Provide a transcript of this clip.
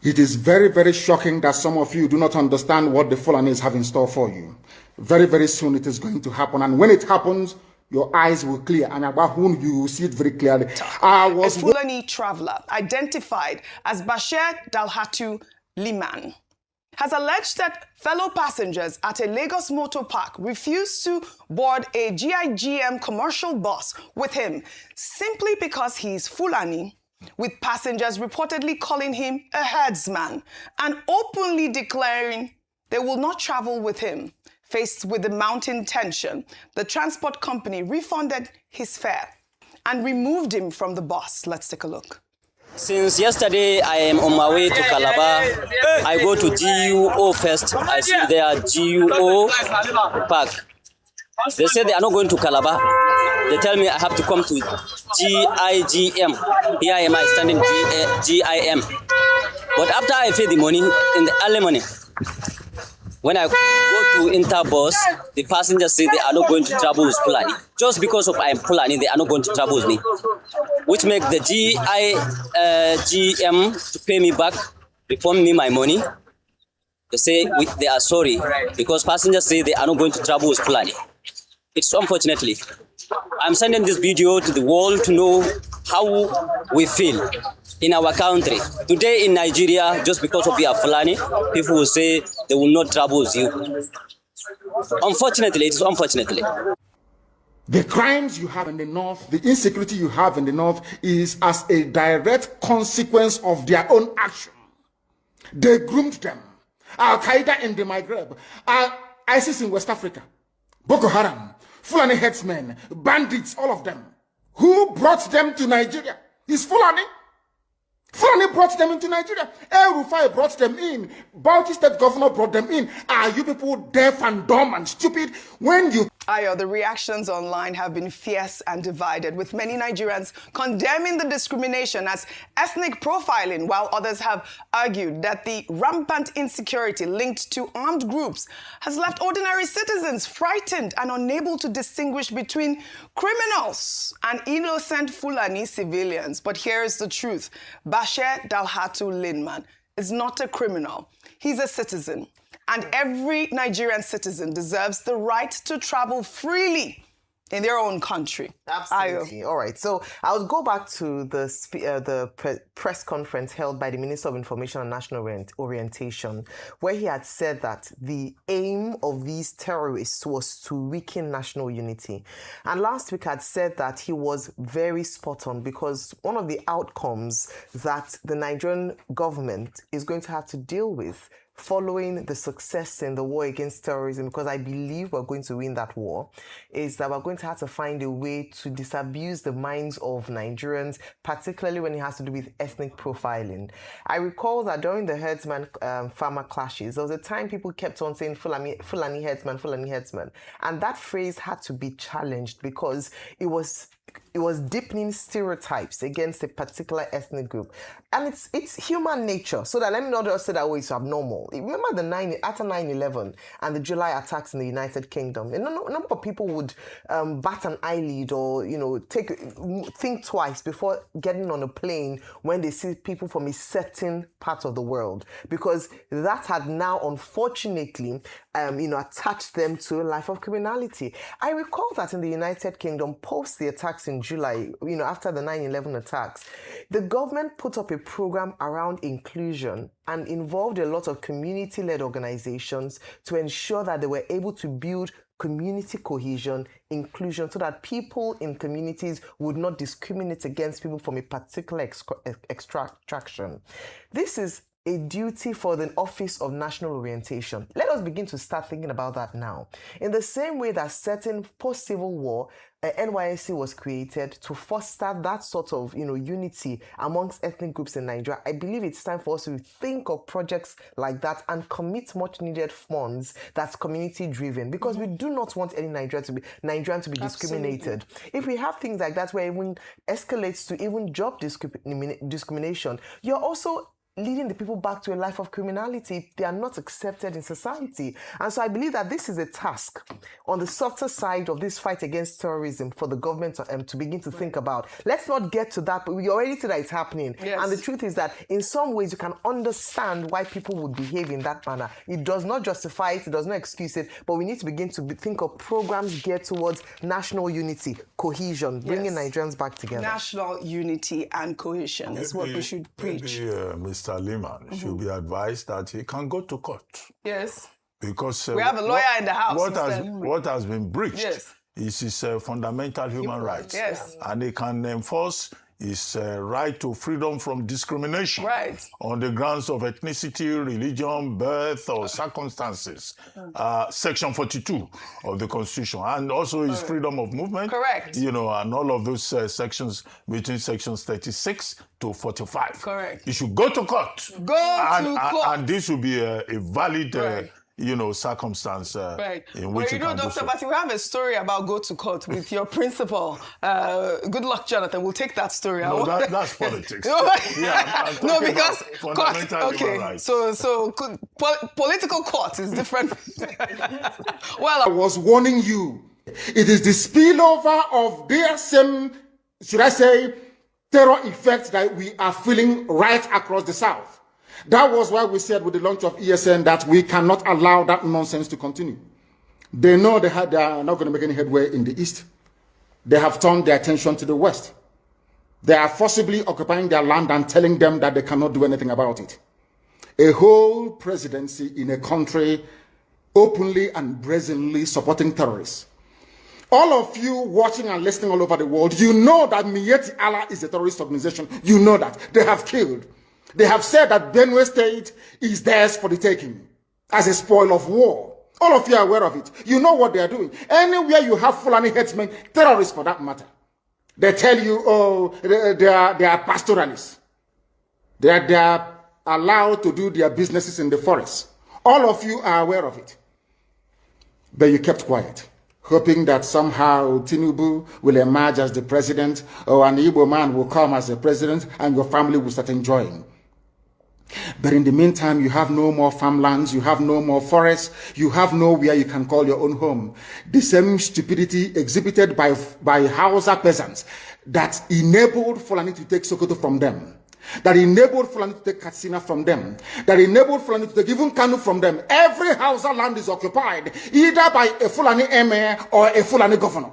It is very, very shocking that some of you do not understand what the Fulanis have in store for you. Very, very soon it is going to happen. And when it happens, your eyes will clear. And about whom you will see it very clearly. A Fulani traveler identified as Bashir Dalhatu Liman has alleged that fellow passengers at a Lagos motor park refused to board a GIGM commercial bus with him simply because he's Fulani, with passengers reportedly calling him a herdsman and openly declaring they will not travel with him. Faced with the mounting tension, the transport company refunded his fare and removed him from the bus. Let's take a look. Since yesterday, I am on my way to Calabar. I go to GUO first. I see there GUO Park. They say they are not going to Calabar. They tell me I have to come to GIGM. Here am I standing GIM. But after I pay the money in the early morning, when I go to Interbus, the passengers say they are not going to travel with Fulani. Just because of I am Fulani, they are not going to travel with me. Which make the GIGM to pay me back, refund me my money. They say they are sorry because passengers say they are not going to travel with Fulani. It's unfortunately. I'm sending this video to the world to know how we feel in our country. Today in Nigeria, just because of your Fulani, people will say they will not travel with you. Unfortunately, it is unfortunately. The crimes you have in the north, the insecurity you have in the north is as a direct consequence of their own action. They groomed them. Al-Qaeda in the Maghreb, ISIS in West Africa, Boko Haram, Fulani headsmen, bandits, all of them. Who brought them to Nigeria? It's Fulani. Fulani brought them into Nigeria. El Rufai brought them in. Bauchi State Governor brought them in. Are you people deaf and dumb and stupid? When you... Ayo, the reactions online have been fierce and divided, with many Nigerians condemning the discrimination as ethnic profiling, while others have argued that the rampant insecurity linked to armed groups has left ordinary citizens frightened and unable to distinguish between criminals and innocent Fulani civilians. But here's the truth. Bashir Dalhatu Liman is not a criminal. He's a citizen. And every Nigerian citizen deserves the right to travel freely in their own country. Absolutely. All right. So I'll go back to the press conference held by the Minister of Information and National Orientation, where he had said that the aim of these terrorists was to weaken national unity. And last week had said that he was very spot on, because one of the outcomes that the Nigerian government is going to have to deal with following the success in the war against terrorism, because I believe we're going to win that war, is that we're going to have to find a way to disabuse the minds of Nigerians, particularly when it has to do with ethnic profiling. I recall that during the herdsman farmer clashes, there was a time people kept on saying Fulani herdsman, Fulani herdsman. And that phrase had to be challenged because it was deepening stereotypes against a particular ethnic group. And it's human nature. So that let me not just say that it's abnormal. Remember after 9/11 and the July attacks in the United Kingdom, a number of people would bat an eyelid or think twice before getting on a plane when they see people from a certain part of the world, because that had now unfortunately attached them to a life of criminality. I recall that in the United Kingdom, post the attacks in July, after the 9/11 attacks, the government put up a program around inclusion and involved a lot of community-led organizations to ensure that they were able to build community cohesion, inclusion, so that people in communities would not discriminate against people from a particular extraction. This is a duty for the Office of National Orientation. Let us begin to start thinking about that now. In the same way that certain post-Civil War, NYSC was created to foster that sort of unity amongst ethnic groups in Nigeria, I believe it's time for us to think of projects like that and commit much needed funds that's community driven, because we do not want any Nigerian to be discriminated. If we have things like that where it even escalates to even job discrimination, you're also leading the people back to a life of criminality if they are not accepted in society. And so I believe that this is a task on the softer side of this fight against terrorism for the government to begin to think about. Let's not get to that, but we already see that it's happening. Yes. And the truth is that in some ways you can understand why people would behave in that manner. It does not justify it, it does not excuse it, but we need to begin to think of programs geared towards national unity, cohesion, bringing Nigerians back together. National unity and cohesion is what we should preach. Mr. Lehman should be advised that he can go to court. Yes. Because we have a lawyer in the house. What has been breached is his fundamental human rights. Yes. And he can enforce his right to freedom from discrimination on the grounds of ethnicity, religion, birth, or circumstances. Section 42 of the Constitution. And also his freedom of movement. Correct. You know, and all of those sections between sections 36 to 45. Correct. He should go to court. To court. And this will be a valid circumstance in which Dr. Bati, we have a story about go to court with your principal. Good luck, Jonathan. We'll take that story. No, that's politics. No, because fundamental human rights. So political court is different. Well, I was warning you. It is the spillover of their same, should I say, terror effects that we are feeling right across the South. That was why we said with the launch of ESN that we cannot allow that nonsense to continue. They know they are not going to make any headway in the East. They have turned their attention to the West. They are forcibly occupying their land and telling them that they cannot do anything about it. A whole presidency in a country openly and brazenly supporting terrorists. All of you watching and listening all over the world, you know that Miyetti Allah is a terrorist organization. You know that. They have killed. They have said that Benue State is theirs for the taking as a spoil of war. All of you are aware of it. You know what they are doing. Anywhere you have Fulani headsmen, terrorists for that matter, they tell you, oh, they are pastoralists. They are allowed to do their businesses in the forest. All of you are aware of it. But you kept quiet, hoping that somehow Tinubu will emerge as the president, or an Igbo man will come as the president, and your family will start enjoying. But in the meantime, you have no more farmlands, you have no more forests, you have nowhere you can call your own home. The same stupidity exhibited by Hausa peasants that enabled Fulani to take Sokoto from them, that enabled Fulani to take Katsina from them, that enabled Fulani to take even Kanu from them. Every Hausa land is occupied either by a Fulani emir or a Fulani governor.